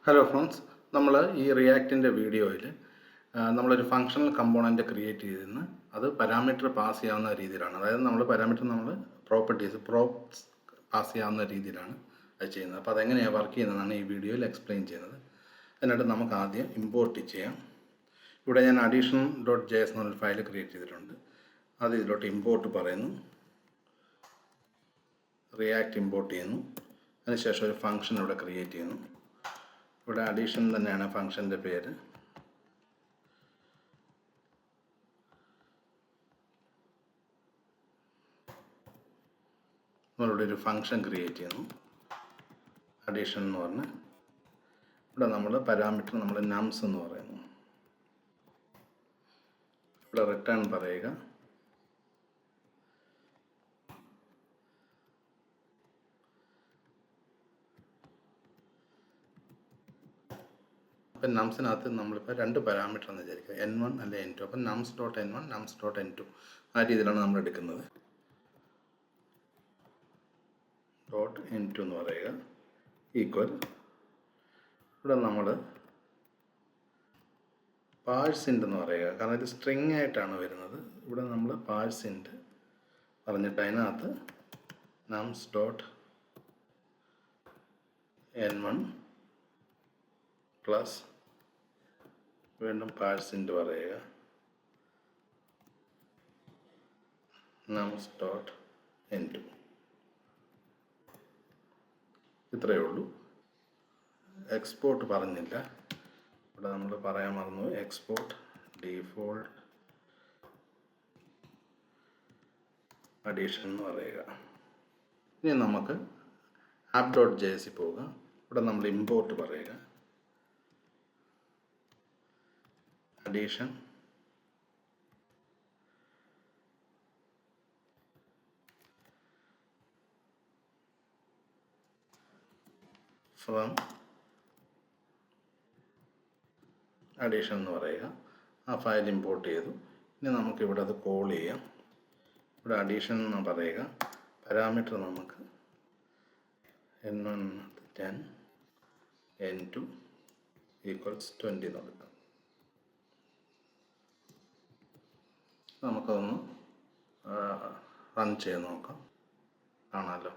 Hello friends, നമ്മൾ ഈ റിയാക്റ്റിൻ്റെ വീഡിയോയിൽ നമ്മളൊരു ഫങ്ഷണൽ കമ്പോണൻറ്റ് ക്രിയേറ്റ് ചെയ്തിരുന്നു. അത് പാരാമീറ്റർ പാസ് ചെയ്യാവുന്ന രീതിയിലാണ്. അതായത് നമ്മൾ പ്രോപ്പർട്ടീസ് പാസ് ചെയ്യാവുന്ന രീതിയിലാണ് അത് ചെയ്യുന്നത്. അപ്പോൾ അതെങ്ങനെയാണ് വർക്ക് ചെയ്യുന്നതെന്നാണ് ഈ വീഡിയോയിൽ എക്സ്പ്ലെയിൻ ചെയ്യുന്നത്. അതിനായിട്ട് നമുക്ക് ആദ്യം ഇമ്പോർട്ട് ചെയ്യാം. ഇവിടെ ഞാൻ addition.js എന്നൊരു ഫയൽ ക്രിയേറ്റ് ചെയ്തിട്ടുണ്ട്. അത് ഇതിലോട്ട് ഇമ്പോർട്ട് പറയുന്നു, റിയാക്റ്റ് ഇമ്പോർട്ട് ചെയ്യുന്നു. അതിനുശേഷം ഒരു ഫംഗ്ഷൻ ഇവിടെ ക്രിയേറ്റ് ചെയ്യുന്നു. ഇവിടെ അഡീഷൻ തന്നെയാണ് ഫംഗ്ഷൻ്റെ പേര്. നമ്മളിവിടെ ഒരു ഫംഗ്ഷൻ ക്രിയേറ്റ് ചെയ്യുന്നു, അഡീഷൻ എന്ന് പറഞ്ഞ്. ഇവിടെ നമ്മൾ പാരാമീറ്റർ nums എന്ന് പറയുന്നു. ഇവിടെ റിട്ടേൺ പറയുക. അപ്പം നംസിനകത്ത് നമ്മളിപ്പോൾ രണ്ട് പാരാമീറ്റർ എന്ന് വിചാരിക്കുക, n1 അല്ലെ n2. അപ്പം nums.n1 nums.n2 ആ രീതിയിലാണ് നമ്മൾ എടുക്കുന്നത്. .n2 എന്ന് പറയുക ഈക്വൽ. ഇവിടെ നമ്മൾ പാഴ്സിൻ്റ് എന്ന് പറയുക, കാരണം ഇത് സ്ട്രിങ് ആയിട്ടാണ് വരുന്നത്. ഇവിടെ നമ്മൾ പാഴ്സിൻ്റ് പറഞ്ഞിട്ട് അതിനകത്ത് nums.n1 പ്ലസ് വീണ്ടും പാഴ്സിൻ്റ് പറയുക nums.n2. ഇത്രയേ ഉള്ളൂ. എക്സ്പോർട്ട് പറഞ്ഞില്ല, ഇവിടെ നമ്മൾ പറയാൻ മറന്നു. എക്സ്പോർട്ട് ഡീഫോൾട്ട് അഡീഷൻ എന്ന് പറയുക. ഇനി നമുക്ക് app.js പോവുക. ഇവിടെ നമ്മൾ ഇമ്പോർട്ട് പറയുക, അഡീഷൻ ഫ്രം അഡീഷൻ എന്ന് പറയുക. ആ ഫയൽ ഇമ്പോർട്ട് ചെയ്തു. ഇനി നമുക്കിവിടെ അത് കോൾ ചെയ്യാം. ഇവിടെ അഡീഷൻ എന്ന് പറയുക. പാരാമീറ്റർ നമുക്ക് n1 10 n2 ഈക്വൽസ് 20 എന്ന് കൊടുക്കാം. നമുക്കതൊന്ന് റൺ ചെയ്ത് നോക്കാം. കാണാമല്ലോ.